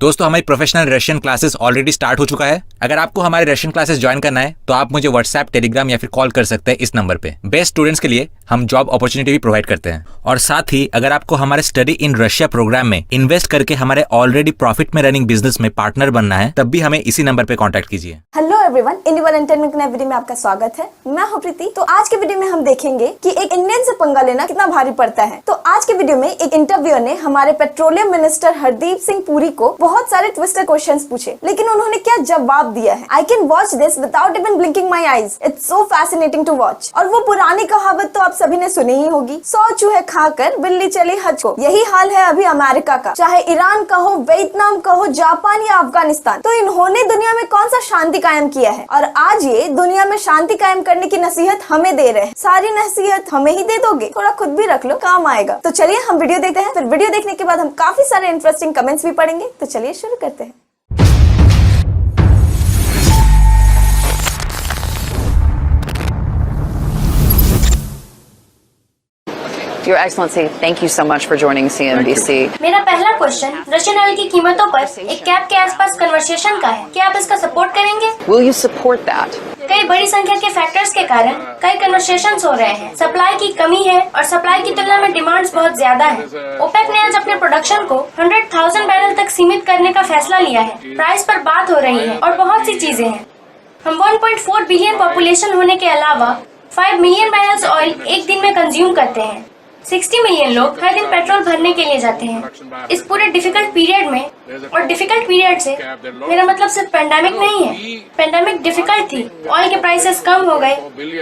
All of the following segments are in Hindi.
दोस्तों हमारी professional Russian classes already start हो चुका है। अगर आपको हमारे रशियन क्लासेस ज्वाइन करना है तो आप मुझे व्हाट्सएप, टेलीग्राम या फिर कॉल कर सकते हैं इस नंबर पे। बेस्ट स्टूडेंट्स के लिए हम जॉब अपॉर्चुनिटी भी प्रोवाइड करते हैं। और साथ ही अगर आपको हमारे स्टडी इन रशिया प्रोग्राम में इन्वेस्ट करके हमारे ऑलरेडी प्रॉफिट में रनिंग बिजनेस में पार्टनर बनना है तब भी हमें इसी नंबर पे कॉन्टैक्ट कीजिए। हेलो एवरीवन, इंडिवन एंटरटेनमेंट नए वीडियो में आपका स्वागत है। मैं हूं प्रीति। तो आज के वीडियो में हम देखेंगे कि एक इंडियन से पंगा लेना कितना भारी पड़ता है। तो आज के वीडियो में एक इंटरव्यूअर ने हमारे पेट्रोलियम मिनिस्टर हरदीप सिंह पुरी को बहुत सारे ट्विस्टेड क्वेश्चंस पूछे, लेकिन उन्होंने क्या जवाब दिया है। I can watch this without even blinking my eyes. It's so fascinating to watch. और वो पुरानी कहावत तो आप सभी ने सुनी ही होगी, 100 चूहे खाकर बिल्ली चली हज को। यही हाल है अभी अमेरिका का। चाहे ईरान कहो, वियतनाम कहो, जापान या अफगानिस्तान, तो इन्होंने दुनिया में कौन सा शांति कायम किया है। और आज ये दुनिया में शांति कायम करने की नसीहत हमें दे रहे हैं। सारी नसीहत हमें ही दे दोगे? थोड़ा खुद भी रख लो, काम आएगा। तो चलिए हम वीडियो देखते हैं। फिर वीडियो देखने के बाद हम काफी सारे इंटरेस्टिंग कमेंट्स भी पढ़ेंगे। तो चलिए शुरू करते हैं। Your Excellency, thank you so much for joining CNBC. मेरा पहला क्वेश्चन रशियन ऑयल की कीमतों पर एक कैप के आसपास कन्वर्सेशन का है। क्या आप इसका सपोर्ट करेंगे? Will you support that? कई बड़ी संख्या के फैक्टर्स के कारण कई कन्वर्सेशंस हो रहे हैं। सप्लाई की कमी है और सप्लाई की तुलना में डिमांड्स बहुत ज्यादा है। ओपेक ने आज अपने प्रोडक्शन को 100,000 बैरल तक सीमित करने का फैसला लिया है। प्राइस पर बात हो रही है और बहुत सी चीजें हैं। हम 1.4 बिलियन पॉपुलेशन होने के अलावा 5 मिलियन बैरल्स ऑयल एक दिन में कंज्यूम करते हैं। 60 मिलियन लोग हर दिन पेट्रोल भरने के लिए जाते हैं। इस पूरे डिफिकल्ट पीरियड में, और डिफिकल्ट पीरियड से मेरा मतलब सिर्फ पेंडेमिक नहीं है। पेंडेमिक डिफिकल्ट थी, ऑयल के प्राइसेस कम हो गए,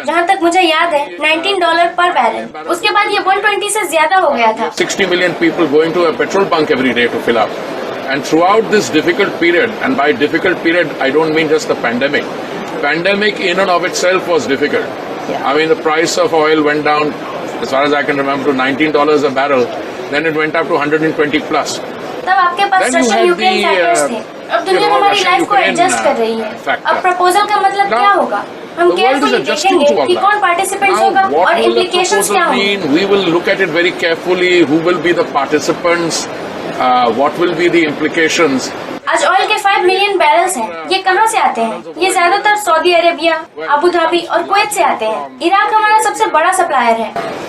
जहां तक मुझे याद है $19 पर बैरल। उसके बाद ये 120 से ज्यादा हो गया था। 60 million people going to a petrol bunk every day to fill up. And throughout this difficult period, and by difficult period I don't mean just the pandemic. Pandemic in and of itself was difficult. I mean the price of oil went down, as far as I can remember, to $19 a barrel. Then it went up to 120 plus. तब आपके पास रशियन यूक्रेन फैक्टर्स थे। अब दुनिया हमारी लाइफ को एडजस्ट कर रही है। अब प्रपोजल का मतलब क्या होगा? हम केयरफुली देखेंगे कि कौन पार्टिसिपेंट्स होगा और इम्प्लीकेशंस क्या होंगे। We will look at it very carefully. Who will be the participants? What will be the implications? आज ऑयल के 5 मिलियन बैरल्स हैं। ये कहाँ से आते हैं? ये ज्यादातर सऊदी अरेबिया, अबू धाबी और कुवैत से आते हैं। इराक हमारा सबसे बड़ा सप्लायर है।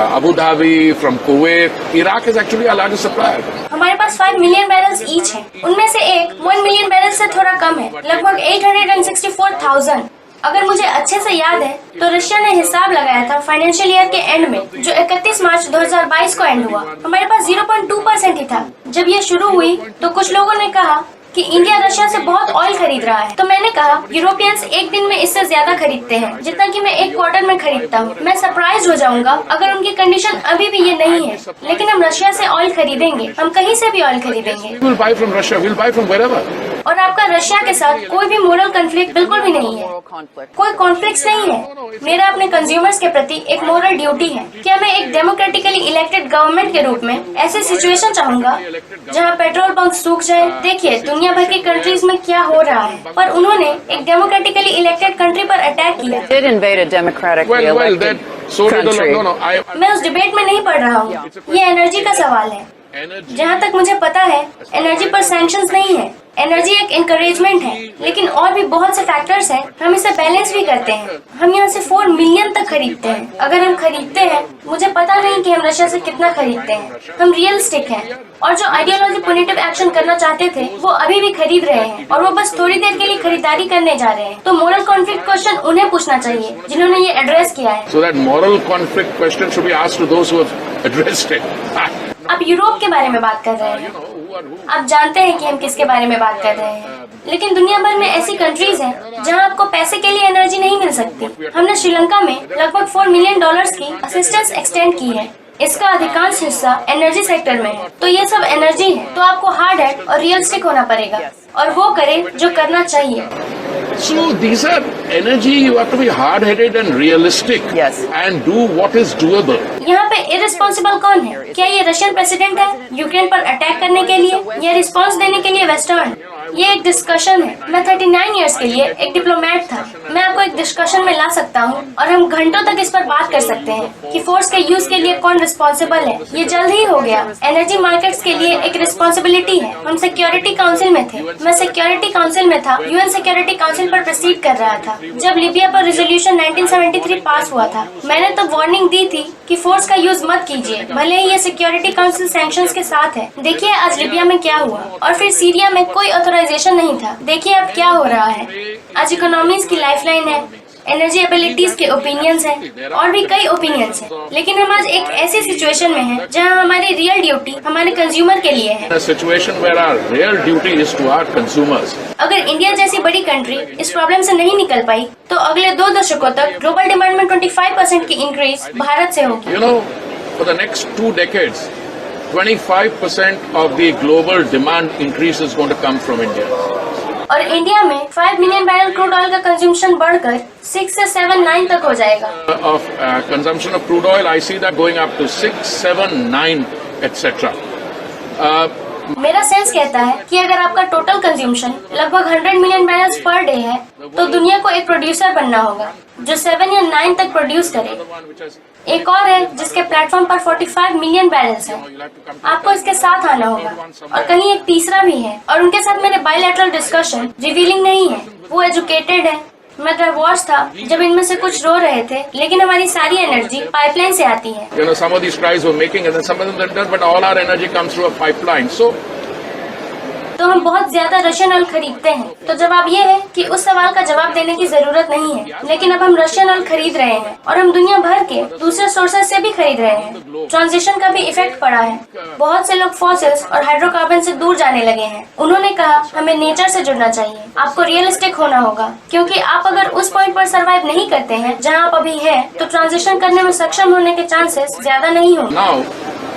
Abu Dhabi, from Kuwait. Iraq is actually our largest supplier. हमारे पास 5 मिलियन बैरल्स ईच है। उनमें से एक 1 मिलियन बैरल से थोड़ा कम है, लगभग 864,000। अगर मुझे अच्छे से याद है तो रशिया ने हिसाब लगाया था फाइनेंशियल ईयर के एंड में, जो 31 मार्च 2022 को एंड हुआ। हमारे पास 0.2% ही था। जब ये शुरू हुई तो कुछ लोगों ने कहा कि इंडिया रशिया से बहुत ऑयल खरीद रहा है। तो मैंने कहा यूरोपियंस एक दिन में इससे ज्यादा खरीदते हैं जितना कि मैं एक क्वार्टर में खरीदता हूँ। मैं सरप्राइज हो जाऊंगा अगर उनकी कंडीशन अभी भी ये नहीं है। लेकिन हम रशिया से ऑयल खरीदेंगे, हम कहीं से भी ऑयल खरीदेंगे। We will buy from Russia. We'll buy from wherever. और आपका रशिया के साथ कोई भी मोरल कॉन्फ्लिक्ट बिल्कुल भी नहीं है। कोई कॉन्फ्लिक्ट नहीं है। मेरा अपने कंज्यूमर्स के प्रति एक मोरल ड्यूटी है। क्या मैं एक डेमोक्रेटिकली इलेक्टेड गवर्नमेंट के रूप में ऐसी सिचुएशन चाहूंगा जहां पेट्रोल पंप सूख जाए? देखिए दुनिया भर की कंट्रीज में क्या हो रहा है, पर उन्होंने एक डेमोक्रेटिकली इलेक्टेड कंट्री पर अटैक किया। Did invade a democratically elected country. मैं उस डिबेट में नहीं पढ़ रहा हूँ। ये एनर्जी का सवाल है। जहाँ तक मुझे पता है एनर्जी पर सैंक्शंस नहीं है। एनर्जी एक इनकरेजमेंट है, लेकिन और भी बहुत से फैक्टर्स हैं। हम इसे बैलेंस भी करते हैं। हम यहाँ से 4 मिलियन तक खरीदते हैं। अगर हम खरीदते हैं, मुझे पता नहीं कि हम रशिया से कितना खरीदते हैं। हम रियलिस्टिक हैं और जो आइडियोलॉजी पॉजिटिव एक्शन करना चाहते थे वो अभी भी खरीद रहे हैं और वो बस थोड़ी देर के लिए खरीदारी करने जा रहे हैं। तो मोरल कॉन्फ्लिक्ट क्वेश्चन उन्हें पूछना चाहिए जिन्होंने ये एड्रेस किया है। So that moral conflict question should be asked to those who have addressed it. आप यूरोप के बारे में बात कर रहे हैं। आप जानते हैं कि हम किसके बारे में बात कर रहे हैं। लेकिन दुनिया भर में ऐसी कंट्रीज हैं जहां आपको पैसे के लिए एनर्जी नहीं मिल सकती। हमने श्रीलंका में लगभग $4 मिलियन की असिस्टेंस एक्सटेंड की है। इसका अधिकांश हिस्सा एनर्जी सेक्टर में है। तो ये सब एनर्जी है, तो आपको हार्ड हेड और रियलिस्टिक होना पड़ेगा और वो करे जो करना चाहिए। So these are energy. You have to be hard-headed and realistic. Yes. And do what is doable. यहाँ पे इररिस्पॉन्सिबल कौन है? क्या ये रशियन प्रेसिडेंट है यूक्रेन पर अटैक करने के लिए या रिस्पांस देने के लिए वेस्टर्न? ये एक डिस्कशन है। मैं 39 इयर्स के लिए एक डिप्लोमेट था। मैं आपको एक डिस्कशन में ला सकता हूँ और हम घंटों तक इस पर बात कर सकते हैं कि फोर्स के यूज के लिए कौन रिस्पॉन्सिबल है। ये जल्द ही हो गया। एनर्जी मार्केट्स के लिए एक रिस्पॉन्सिबिलिटी है। हम सिक्योरिटी काउंसिल में थे। मैं सिक्योरिटी काउंसिल में था। यूएन सिक्योरिटी काउंसिल पर प्रोसीड कर रहा था जब लीबिया पर रेजोल्यूशन 1973 पास हुआ था। मैंने तो वार्निंग दी थी कि फोर्स का यूज मत कीजिए, भले ही ये सिक्योरिटी काउंसिल सैंक्शंस के साथ है। देखिए आज लीबिया में क्या हुआ, और फिर सीरिया में कोई ऑथराइजेशन नहीं था। देखिए अब क्या हो रहा है। आज इकोनॉमीज की लाइफलाइन है, एनर्जी एबिलिटीज के ओपिनियंस हैं और भी कई ओपिनियंस हैं। लेकिन हम आज एक ऐसी सिचुएशन में हैं जहां हमारी रियल ड्यूटी हमारे कंज्यूमर के लिए है। A situation where our real duty is to our consumers. अगर इंडिया जैसी बड़ी कंट्री इस प्रॉब्लम से नहीं निकल पाई तो अगले 2 दशकों तक ग्लोबल डिमांड में 25% की इंक्रीज भारत से होगी। You know, for the next 2 decades, 25% of the global demand increase is going to come from India. और इंडिया में 5 मिलियन बैरल क्रूड ऑयल का कंजम्पशन बढ़कर 6 से 7, 9 तक हो जाएगा। Of consumption of crude oil, I see that going up to 6, 7, 9, etc. मेरा सेंस कहता है कि अगर आपका टोटल कंज्यूमशन लगभग 100 मिलियन बैरल्स पर डे है तो दुनिया को एक प्रोड्यूसर बनना होगा जो 7 या 9 तक प्रोड्यूस करे। एक और है जिसके प्लेटफॉर्म पर 45 मिलियन बैरल्स हैं। आपको इसके साथ आना होगा। और कहीं एक तीसरा भी है और उनके साथ मेरे बायलैटरल डिस्कशन रिवीलिंग नहीं है। वो एजुकेटेड है। मैं डिवोर्स था जब इनमें से कुछ रो रहे थे, लेकिन हमारी सारी एनर्जी पाइपलाइन से आती है। You know, some of these guys were making and then some of them didn't, but all our energy comes through a pipeline. तो हम बहुत ज्यादा रशियन ऑयल खरीदते हैं। तो जवाब ये है कि उस सवाल का जवाब देने की जरूरत नहीं है, लेकिन अब हम रशियन ऑयल खरीद रहे हैं और हम दुनिया भर के दूसरे सोर्सेज से भी खरीद रहे हैं। ट्रांजिशन का भी इफेक्ट पड़ा है। बहुत से लोग फॉसिल्स और हाइड्रोकार्बन से दूर जाने लगे हैं। उन्होंने कहा हमें नेचर से जुड़ना चाहिए। आपको रियलिस्टिक होना होगा, क्योंकि आप अगर उस पॉइंट पर सर्वाइव नहीं करते हैं जहाँ आप अभी हैं, तो ट्रांजिशन करने में सक्षम होने के चांसेस ज्यादा नहीं होंगे। Now,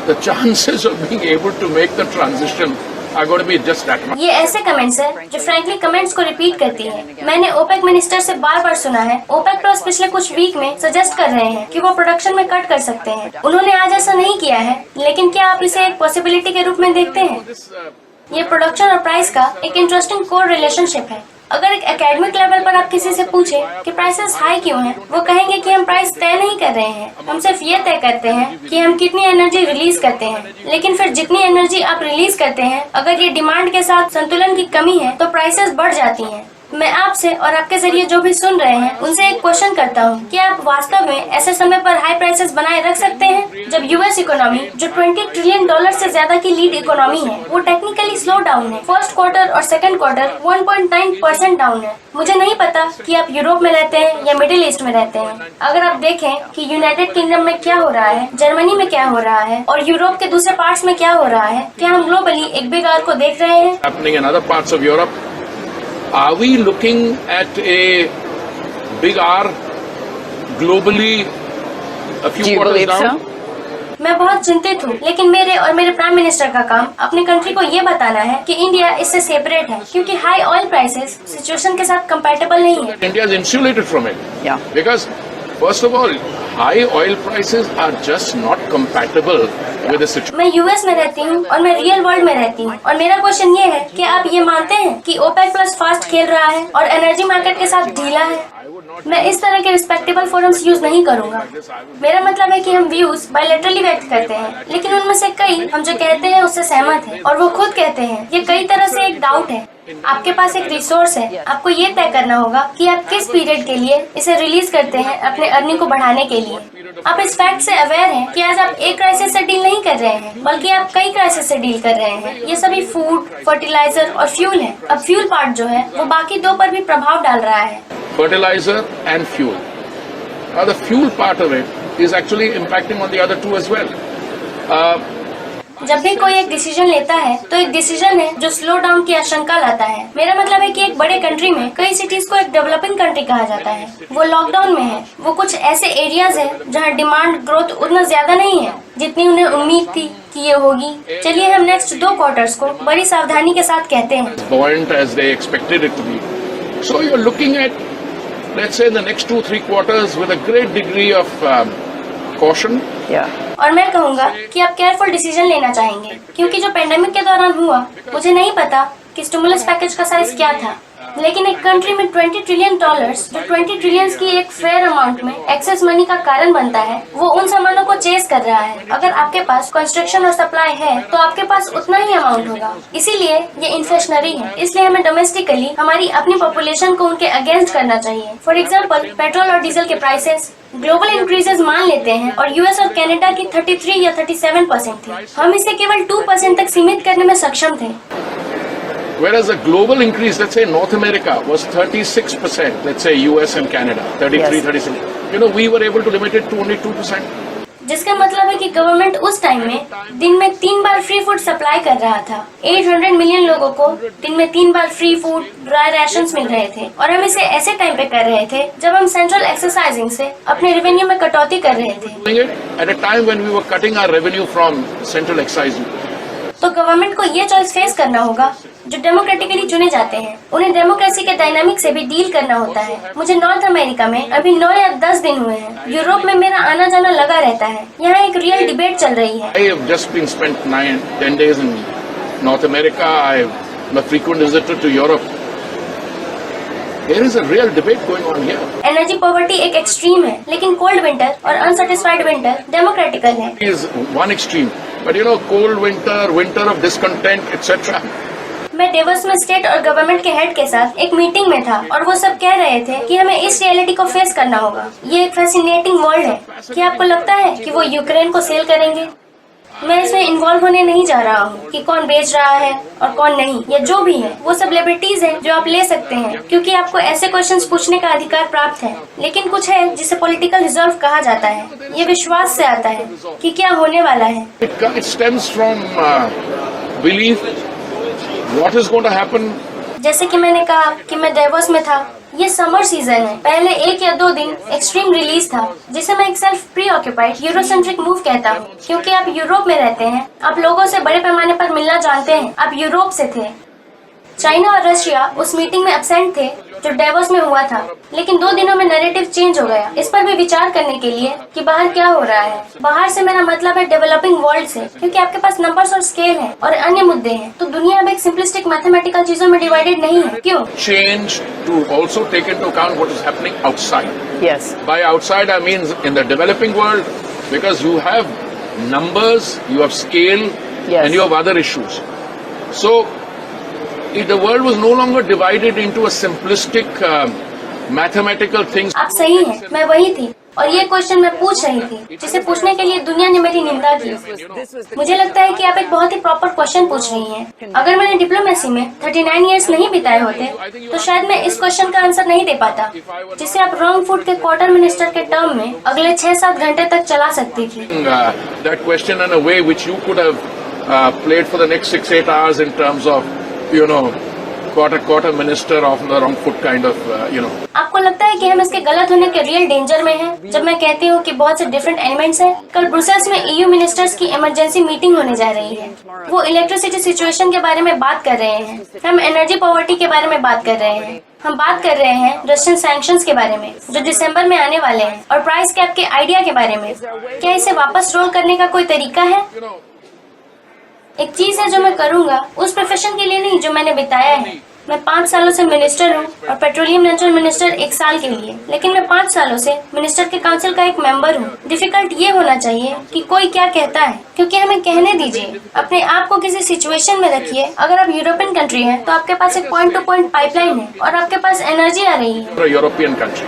the chances of being able to make the transition are going to be just that much. ये ऐसे कमेंट्स है जो फ्रैंकली कमेंट्स को रिपीट करती है। मैंने ओपेक मिनिस्टर से बार बार सुना है। ओपेक प्लस पिछले कुछ वीक में सजेस्ट कर रहे हैं कि वो प्रोडक्शन में कट कर सकते हैं। उन्होंने आज ऐसा नहीं किया है, लेकिन क्या आप इसे एक पॉसिबिलिटी के रूप में देखते हैं? ये प्रोडक्शन और प्राइस का एक इंटरेस्टिंग कोर रिलेशनशिप है। अगर एक एकेडमिक लेवल पर आप किसी से पूछें कि प्राइसेस हाई क्यों हैं, वो कहेंगे कि हम प्राइस तय नहीं कर रहे हैं, हम सिर्फ ये तय करते हैं कि हम कितनी एनर्जी रिलीज करते हैं। लेकिन फिर जितनी एनर्जी आप रिलीज करते हैं, अगर ये डिमांड के साथ संतुलन की कमी है तो प्राइसेस बढ़ जाती हैं। मैं आपसे और आपके जरिए जो भी सुन रहे हैं उनसे एक क्वेश्चन करता हूँ, क्या आप वास्तव में ऐसे समय पर हाई प्राइसेस बनाए रख सकते हैं जब यूएस इकोनॉमी, जो $20 ट्रिलियन से ज्यादा की लीड इकोनॉमी है, वो टेक्निकली स्लो डाउन है। फर्स्ट क्वार्टर और सेकंड क्वार्टर 1.9% डाउन है। मुझे नहीं पता कि आप यूरोप में रहते हैं या मिडिल ईस्ट में रहते हैं। अगर आप देखें कि यूनाइटेड किंगडम में क्या हो रहा है, जर्मनी में क्या हो रहा है और यूरोप के दूसरे पार्ट्स में क्या हो रहा है, क्या हम ग्लोबली एक बिग आर को देख रहे हैं? Happening in other parts of Europe. Are we looking at a big R globally a few Do you quarters believe down? so? मैं बहुत चिंतित हूँ, लेकिन मेरे और मेरे प्राइम मिनिस्टर का काम अपनी कंट्री को ये बताना है कि इंडिया इससे सेपरेट है, क्योंकि हाई ऑयल प्राइसेस सिचुएशन के साथ कंपैटिबल नहीं है। India is insulated from it. Yeah. Because first of all, high oil prices are just not compatible with the situation. मैं यूएस में रहती हूँ और मैं रियल वर्ल्ड में रहती हूँ, और मेरा क्वेश्चन ये है कि आप ये मानते हैं कि ओपेक प्लस फास्ट खेल रहा है और एनर्जी मार्केट के साथ ढीला है? मैं इस तरह के रिस्पेक्टेबल फोरम्स यूज नहीं करूंगा। मेरा मतलब है कि हम व्यूज बायलैटरली व्यक्त करते हैं, लेकिन उनमें से कई हम जो कहते हैं उससे सहमत हैं, और वो खुद कहते हैं ये कई तरह से एक डाउट है। आपके पास एक रिसोर्स है, आपको ये तय करना होगा कि आप किस पीरियड के लिए इसे रिलीज करते हैं अपने अर्निंग को बढ़ाने के लिए। आप इस फैक्ट से अवेयर हैं कि आज आप एक क्राइसिस से डील नहीं कर रहे हैं, बल्कि आप कई क्राइसिस से डील कर रहे हैं। ये सभी फूड, फर्टिलाइजर और फ्यूल है। अब फ्यूल पार्ट जो है वो बाकी दो पर भी प्रभाव डाल रहा है। Fertilizer and fuel. Now the fuel part of it is actually impacting on the other two as well. जब भी कोई एक डिसीजन लेता है तो एक डिसीजन है जो स्लो डाउन की आशंका लाता है। मेरा मतलब है कि एक बड़े कंट्री में कई सिटीज को एक डेवलपिंग कंट्री कहा जाता है। वो लॉकडाउन में है। वो कुछ ऐसे एरियाज है जहाँ डिमांड ग्रोथ उतना ज्यादा नहीं है जितनी उन्हें उम्मीद थी कि ये होगी। चलिए हम नेक्स्ट 2 क्वार्टर्स को बड़ी सावधानी के साथ कहते हैं। Buoyant as they expected it to be. So you're looking at, let's say, the next 2-3 quarters with a great degree of caution. Yeah. और मैं कहूँगा कि आप केयरफुल डिसीजन लेना चाहेंगे, क्योंकि जो पेंडेमिक के दौरान हुआ, मुझे नहीं पता कि स्टिमुलस पैकेज का साइज क्या था। लेकिन एक कंट्री में $20 ट्रिलियन जो 20 ट्रिलियन की एक फेयर अमाउंट में एक्सेस मनी का कारण बनता है, वो उन सामानों को चेस कर रहा है। अगर आपके पास कंस्ट्रक्शन और सप्लाई है तो आपके पास उतना ही अमाउंट होगा। इसीलिए ये इन्फ्लेशनरी है। इसलिए हमें डोमेस्टिकली हमारी अपनी पॉपुलेशन को उनके अगेंस्ट करना चाहिए। फॉर एग्जाम्पल, पेट्रोल और डीजल के प्राइसेस ग्लोबल इंक्रीजेस मान लेते हैं और यूएस और कनाडा की 33 या 37% थी। हम इसे केवल 2% तक सीमित करने में सक्षम थे। Whereas the global increase, let's say North America was 36%, let's say US and Canada, 33, Yes. 36. You know, we were able to limit it to only 2%. जिसका मतलब है कि गवर्नमेंट उस टाइम में दिन में 3 बार फ्री फूड सप्लाई कर रहा था। 800 मिलियन लोगों को दिन में 3 बार फ्री फूड, ड्राई राशंस मिल रहे थे और हम इसे ऐसे टाइम पे कर रहे थे जब हम सेंट्रल एक्सरसाइजिंग से अपने रेवेन्यू में कटौती कर रहे थे। Doing it at a time when we were cutting our revenue from central excising. तो गवर्नमेंट को ये चॉइस फेस करना होगा जो डेमोक्रेटिकली चुने जाते हैं। उन्हें डेमोक्रेसी के डायनामिक से भी डील करना होता है। मुझे नॉर्थ अमेरिका में अभी 9 या 10 दिन हुए हैं। यूरोप में मेरा आना जाना लगा रहता है। यहाँ एक रियल डिबेट चल रही है। I have just been spent 9-10 days in North America. I'm a frequent visitor to Europe. There is a real debate going on here. Energy poverty एक एक्सट्रीम है, लेकिन कोल्ड विंटर और अनसेटिस्फाइड विंटर डेमोक्रेटिकल है। It is one extreme, but you know, cold winter, winter of discontent, etc. मैं डेवोस में स्टेट और गवर्नमेंट के हेड के साथ एक मीटिंग में था और वो सब कह रहे थे कि हमें इस रियलिटी को फेस करना होगा। ये एक फैसिनेटिंग वर्ल्ड है। क्या आपको लगता है कि वो यूक्रेन को सेल करेंगे? मैं इसमें इन्वॉल्व होने नहीं जा रहा हूँ कि कौन बेच रहा है और कौन नहीं, या जो भी है वो सब लिबर्टीज हैं जो आप ले सकते हैं क्योंकि आपको ऐसे क्वेश्चंस पूछने का अधिकार प्राप्त है। लेकिन कुछ है जिसे पॉलिटिकल रिजर्व कहा जाता है। ये विश्वास से आता है कि क्या होने वाला है। It stems from belief. What is going to happen? जैसे कि मैंने कहा कि मैं डेवोस में था। ये समर सीजन है। पहले 1 या 2 दिन एक्सट्रीम रिलीज था जिसे मैं एक self pre occupied Eurocentric move कहता हूँ क्योंकि आप यूरोप में रहते हैं, आप लोगों से बड़े पैमाने पर मिलना जानते हैं। आप यूरोप से थे। चाइना और रशिया उस मीटिंग में एब्सेंट थे जो डेवोस में हुआ था, लेकिन 2 दिनों में नैरेटिव चेंज हो गया। इस पर भी विचार करने के लिए कि बाहर क्या हो रहा है। बाहर से मेरा मतलब है डेवलपिंग वर्ल्ड से, क्योंकि आपके पास नंबर्स और स्केल है और अन्य मुद्दे हैं। तो दुनिया अब एक सिंपलिस्टिक मैथमेटिकल चीजों में डिवाइडेड नहीं है। क्यों? Change to also take into account what is happening outside. Yes. By outside, I mean in the developing world, because you have numbers, you have scale, Yes. and you have other issues. So, if the world was no longer divided into a simplistic mathematical things. आप सही हैं, मैं वही थी और ये क्वेश्चन मैं पूछ रही थी जिसे पूछने के लिए दुनिया ने मेरी निंदा की। मुझे लगता है कि आप एक बहुत ही प्रॉपर क्वेश्चन पूछ रही हैं। अगर मैंने डिप्लोमेसी में 39 इयर्स नहीं बिताए होते तो शायद मैं इस क्वेश्चन का आंसर नहीं दे पाता, जिसे आप रॉन्ग फुट के क्वार्टर मिनिस्टर के टर्म में अगले 6-7 घंटे तक चला सकती थी। That question in a way which you could have played for the next 6-8 hours in terms of, you know, quarter minister of the wrong foot kind of, you know. आपको लगता है कि हम इसके गलत होने के रियल डेंजर में हैं जब मैं कहती हूँ कि बहुत से डिफरेंट एलिमेंट्स हैं। कल ब्रुसेल्स में EU मिनिस्टर्स की इमरजेंसी मीटिंग होने जा रही है। वो इलेक्ट्रिसिटी सिचुएशन के बारे में बात कर रहे हैं। हम एनर्जी पॉवर्टी के बारे में बात कर रहे हैं। हम बात कर रहे हैं रशियन सैंक्शंस के बारे में जो दिसंबर में आने वाले हैं और प्राइस कैप के आइडिया के बारे में। क्या इसे वापस रोल करने का कोई तरीका है? एक चीज है जो मैं करूंगा उस प्रोफेशन के लिए नहीं जो मैंने बिताया है। मैं 5 सालों से मिनिस्टर हूँ और पेट्रोलियम नेचुरल मिनिस्टर 1 साल के लिए, लेकिन मैं 5 सालों से मिनिस्टर के काउंसिल का एक मेंबर हूँ। डिफिकल्ट ये होना चाहिए कि कोई क्या कहता है, क्योंकि हमें कहने दीजिए। अपने आप को किसी सिचुएशन में रखिए। अगर आप यूरोपियन कंट्री हैं तो आपके पास एक पॉइंट टू पॉइंट पाइपलाइन है और आपके पास एनर्जी आ रही है। For a European country,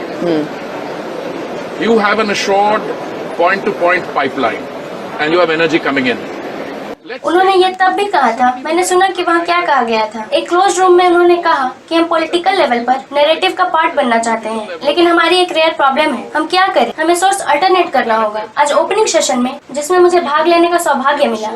you have an assured point-to-point pipeline, and you have energy coming in. उन्होंने ये तब भी कहा था, मैंने सुना कि वहाँ क्या कहा गया था। एक क्लोज रूम में उन्होंने कहा कि हम पॉलिटिकल लेवल पर नैरेटिव का पार्ट बनना चाहते हैं, लेकिन हमारी एक रेयर प्रॉब्लम है। हम क्या करें? हमें सोर्स अल्टरनेट करना होगा। आज ओपनिंग सेशन में जिसमें मुझे भाग लेने का सौभाग्य मिला,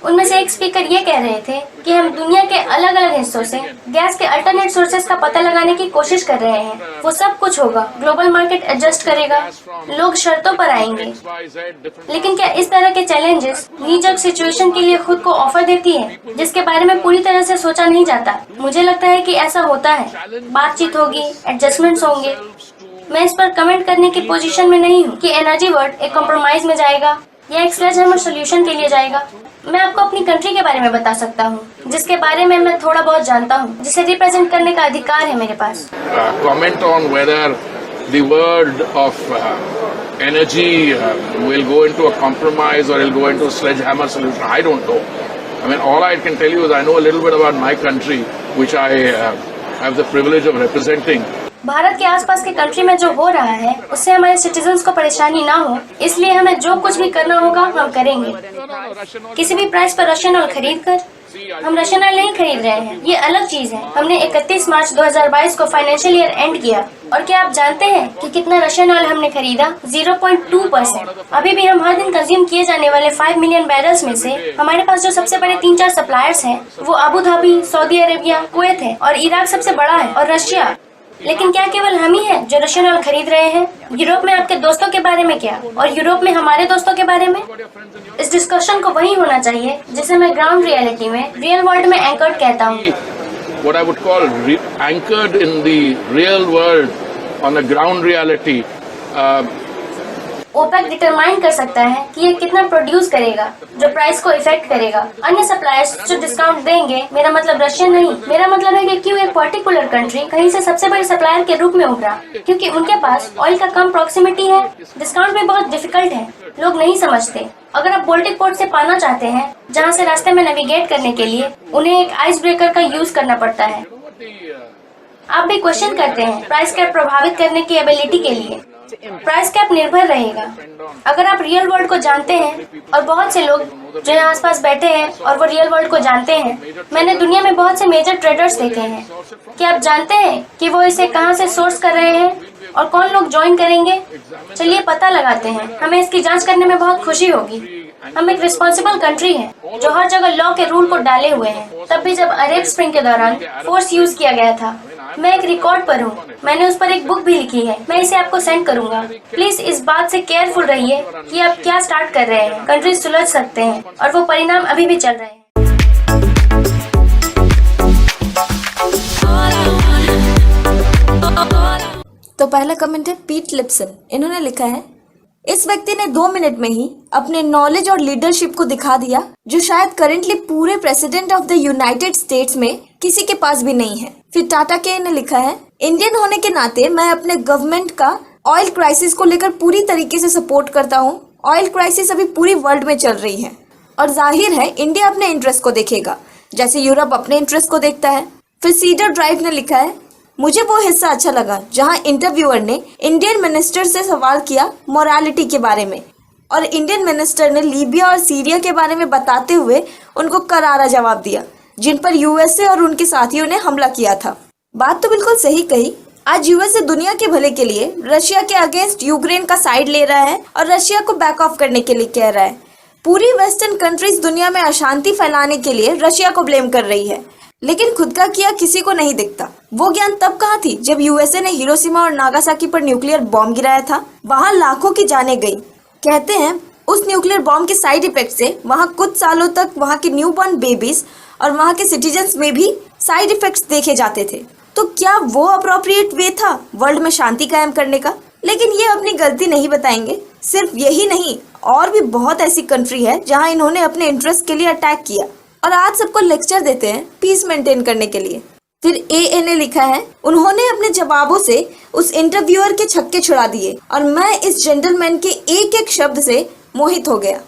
उनमें से एक स्पीकर ये कह रहे थे कि हम दुनिया के अलग अलग हिस्सों से गैस के अल्टरनेट सोर्सेज का पता लगाने की कोशिश कर रहे हैं। वो सब कुछ होगा, ग्लोबल मार्केट एडजस्ट करेगा, लोग शर्तों पर आएंगे। लेकिन क्या इस तरह के चैलेंजेस नीजक सिचुएशन के लिए खुद को ऑफर देती है जिसके बारे में पूरी तरह से सोचा नहीं जाता? मुझे लगता है कि ऐसा होता है। बातचीत होगी, एडजस्टमेंट्स होंगे। मैं इस पर कमेंट करने की पोजीशन में नहीं हूँ कि एनर्जी वर्ल्ड एक कॉम्प्रोमाइज में जाएगा या एक स्लेज हैमर सोल्यूशन के लिए जाएगा? मैं आपको अपनी कंट्री के बारे में बता सकता हूँ, जिसके बारे में मैं थोड़ा बहुत जानता हूँ, जिसे रिप्रेजेंट करने का अधिकार है मेरे पास। Comment on whether the world of energy will go into a compromise or will go into a sledgehammer solution. I don't know. I mean, all I can tell you is I know a little bit about my country, which I have the privilege of representing. Bharat के आसपास के कंट्री में जो हो रहा है उससे हमारे सिटीजन्स को परेशानी ना हो, इसलिए हमें जो कुछ भी करना होगा हम करेंगे। किसी भी प्राइस पर रशियन ऑयल खरीद कर। हम रशियन ऑयल नहीं खरीद रहे हैं, ये अलग चीज है। हमने 31 मार्च 2022 को फाइनेंशियल ईयर एंड किया, और क्या आप जानते हैं कि कितना रशियन ऑयल हमने खरीदा? 0.2%। अभी भी हम हर दिन कंज्यूम किए जाने वाले 5 मिलियन बैरल्स में से हमारे पास जो सबसे बड़े 3-4 सप्लायर्स हैं वो Abu Dhabi, Saudi Arabia, Kuwait है, और इराक सबसे बड़ा है, और रशिया। लेकिन क्या केवल हम ही हैं जो रशियन ऑयल खरीद रहे हैं? यूरोप में आपके दोस्तों के बारे में क्या, और यूरोप में हमारे दोस्तों के बारे में? इस डिस्कशन को वही होना चाहिए जिसे मैं ग्राउंड रियलिटी में, रियल वर्ल्ड में एंकर्ड कहता हूँ। What I would call anchored in the real world on the ground reality. OPEC determine कर सकता है कि ये कितना प्रोड्यूस करेगा, जो प्राइस को इफेक्ट करेगा। अन्य सप्लायर्स जो डिस्काउंट देंगे, मेरा मतलब रशिया नहीं, मेरा मतलब है कि क्यों एक पर्टिकुलर कंट्री कहीं से सबसे बड़े सप्लायर के रूप में उभरा, क्योंकि उनके पास ऑयल का कम प्रॉक्सिमिटी है। डिस्काउंट में बहुत डिफिकल्ट है, लोग नहीं समझते। अगर आप बोल्टिक पोर्ट से पाना चाहते हैं, जहाँ से रास्ते में नेविगेट करने के लिए उन्हें एक आइस ब्रेकर का यूज करना पड़ता है। आप भी क्वेश्चन करते हैं प्राइस कैप प्रभावित करने की एबिलिटी के लिए। प्राइस कैप निर्भर रहेगा। अगर आप रियल वर्ल्ड को जानते हैं, और बहुत से लोग जो यहाँ आसपास बैठे हैं और वो रियल वर्ल्ड को जानते हैं, मैंने दुनिया में बहुत से मेजर ट्रेडर्स देखे हैं। क्या आप जानते हैं कि वो इसे कहाँ से सोर्स कर रहे हैं और कौन लोग ज्वाइन करेंगे? चलिए पता लगाते हैं। हमें इसकी जांच करने में बहुत खुशी होगी। हम एक रिस्पॉन्सिबल कंट्री हैं जो हर जगह लॉ के रूल को डाले हुए हैं। तब भी जब अरब स्प्रिंग के दौरान फोर्स यूज किया गया था, मैं एक रिकॉर्ड पर हूँ, मैंने उस पर एक बुक भी लिखी है, मैं इसे आपको सेंड करूंगा। प्लीज इस बात से केयरफुल रहिए कि आप क्या स्टार्ट कर रहे हैं। कंट्रीज सुलझ सकते हैं और वो परिणाम अभी भी चल रहे हैं। तो पहला कमेंट है पीट लिप्सन। इन्होंने लिखा है, इस व्यक्ति ने 2 मिनट में ही अपने नॉलेज और लीडरशिप को दिखा दिया, जो शायद करंटली पूरे president of the United states में किसी के पास भी नहीं है। फिर टाटा के ने लिखा है, इंडियन होने के नाते मैं अपने गवर्नमेंट का ऑयल क्राइसिस को लेकर पूरी तरीके से सपोर्ट करता हूँ। ऑयल क्राइसिस अभी पूरी वर्ल्ड में चल रही है और जाहिर है इंडिया अपने इंटरेस्ट को देखेगा, जैसे यूरोप अपने इंटरेस्ट को देखता है। फिर सीडर ड्राइव ने लिखा है, मुझे वो हिस्सा अच्छा लगा जहां इंटरव्यूअर ने इंडियन मिनिस्टर से सवाल किया मोरालिटी के बारे में, और इंडियन मिनिस्टर ने लीबिया और सीरिया के बारे में बताते हुए उनको करारा जवाब दिया, जिन पर यूएसए और उनके साथियों ने हमला किया था। बात तो बिल्कुल सही कही। आज यूएसए दुनिया के भले के लिए रशिया के अगेंस्ट यूक्रेन का साइड ले रहा है और रशिया को बैक ऑफ करने के लिए कह रहा है। पूरी वेस्टर्न कंट्रीज दुनिया में अशांति फैलाने के लिए रशिया को ब्लेम कर रही है, लेकिन खुद का किया किसी को नहीं दिखता। वो ज्ञान तब कहाँ थी जब यूएसए ने हिरोशिमा और नागासाकी पर न्यूक्लियर बॉम्ब गिराया था। वहाँ लाखों की जानें गई। कहते हैं उस न्यूक्लियर बॉम्ब के साइड इफेक्ट से वहाँ कुछ सालों तक वहाँ के न्यूबॉर्न बेबीज और वहाँ के सिटीजन्स में भी साइड इफेक्ट्स देखे जाते थे। तो क्या वो अप्रोप्रिएट वे था वर्ल्ड में शांति कायम करने का? लेकिन ये अपनी गलती नहीं बताएंगे। सिर्फ यही नहीं, और भी बहुत ऐसी कंट्री है जहाँ इन्होंने अपने इंटरेस्ट के लिए अटैक किया और आज सबको लेक्चर देते हैं पीस मेंटेन करने के लिए। फिर ए ने लिखा है, उन्होंने अपने जवाबों से उस इंटरव्यूअर के छक्के छुड़ा दिए और मैं इस जेंटलमैन के एक एक शब्द से मोहित हो गया।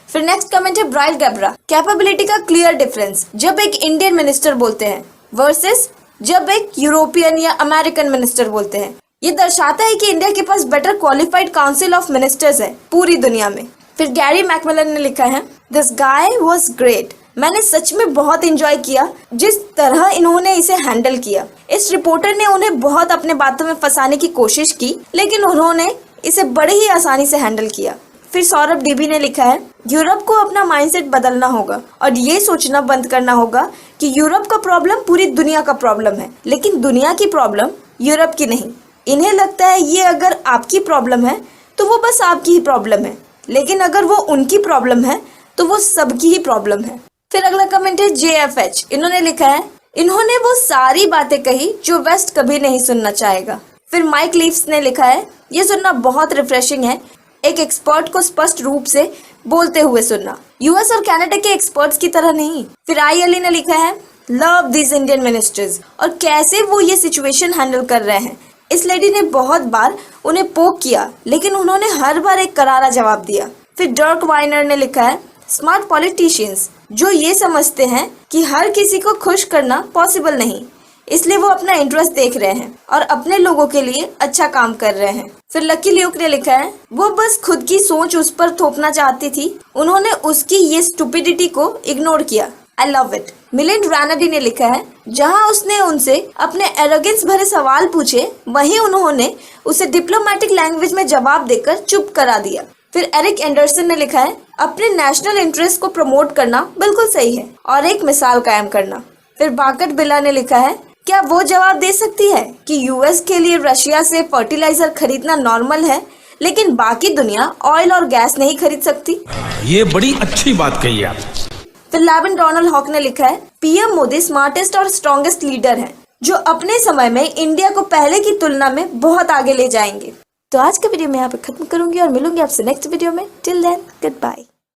फिर नेक्स्ट कमेंट है ब्राइल गैब्रा। कैपेबिलिटी का क्लियर डिफरेंस जब एक इंडियन मिनिस्टर बोलते हैं वर्सेस जब एक यूरोपियन या अमेरिकन मिनिस्टर बोलते हैं। ये दर्शाता है कि इंडिया के पास better qualified council of ministers है पूरी दुनिया में। फिर गैरी मैकमिलन ने लिखा है, दिस गाय वाज ग्रेट। मैंने सच में बहुत एंजॉय किया जिस तरह इन्होंने इसे हैंडल किया। इस रिपोर्टर ने उन्हें बहुत अपने बातों में फंसाने की कोशिश की, लेकिन उन्होंने इसे बड़े ही आसानी से हैंडल किया। फिर सौरभ डीबी ने लिखा है, यूरोप को अपना माइंडसेट बदलना होगा और ये सोचना बंद करना होगा कि यूरोप का प्रॉब्लम पूरी दुनिया का प्रॉब्लम है, लेकिन दुनिया की प्रॉब्लम यूरोप की नहीं। इन्हें लगता है ये अगर आपकी प्रॉब्लम है तो वो बस आपकी ही प्रॉब्लम है, लेकिन अगर वो उनकी प्रॉब्लम है तो वो सबकी ही प्रॉब्लम है। फिर अगला कमेंट है JFH। इन्होंने लिखा है, इन्होंने वो सारी बातें कही जो वेस्ट कभी नहीं सुनना चाहेगा। फिर माइक लीव्स ने लिखा है, ये सुनना बहुत रिफ्रेशिंग है एक एक्सपर्ट को स्पष्ट रूप से बोलते हुए सुनना, यूएस और कनाडा के एक्सपर्ट्स की तरह नहीं। फिर आई अली ने लिखा है लव दिस इंडियन मिनिस्टर्स, और कैसे वो ये सिचुएशन हैंडल कर रहे हैं। इस लेडी ने बहुत बार उन्हें पोक किया, लेकिन उन्होंने हर बार एक करारा जवाब दिया। फिर डर्क वाइनर ने लिखा है स्मार्ट पॉलिटिशियंस, जो ये समझते हैं कि हर किसी को खुश करना पॉसिबल नहीं, इसलिए वो अपना इंटरेस्ट देख रहे हैं और अपने लोगों के लिए अच्छा काम कर रहे हैं। फिर लकी ल्यूक ने लिखा है वो बस खुद की सोच उस पर थोपना चाहती थी, उन्होंने उसकी ये स्टुपिडिटी को इग्नोर किया। I love it. Milind Ranade ने लिखा है जहां उसने उनसे अपने एरोगेंस भरे सवाल पूछे, वहीं उन्होंने उसे डिप्लोमेटिक लैंग्वेज में जवाब देकर चुप करा दिया। फिर एरिक एंडरसन ने लिखा है अपने नेशनल इंटरेस्ट को प्रमोट करना बिल्कुल सही है और एक मिसाल कायम करना। फिर बाकट बिला ने लिखा है क्या वो जवाब दे सकती है कि यूएस के लिए रशिया से फर्टिलाइजर खरीदना नॉर्मल है, लेकिन बाकी दुनिया ऑयल और गैस नहीं खरीद सकती। ये बड़ी अच्छी बात कही आप। फिर लैवन डोनाल्ड हॉक ने लिखा है पीएम मोदी स्मार्टेस्ट और स्ट्रॉन्गेस्ट लीडर हैं, जो अपने समय में इंडिया को पहले की तुलना में बहुत आगे ले जाएंगे। तो आज का वीडियो मैं यहाँ पे खत्म करूंगी और मिलूंगी आपसे नेक्स्ट वीडियो में। Till then good bye.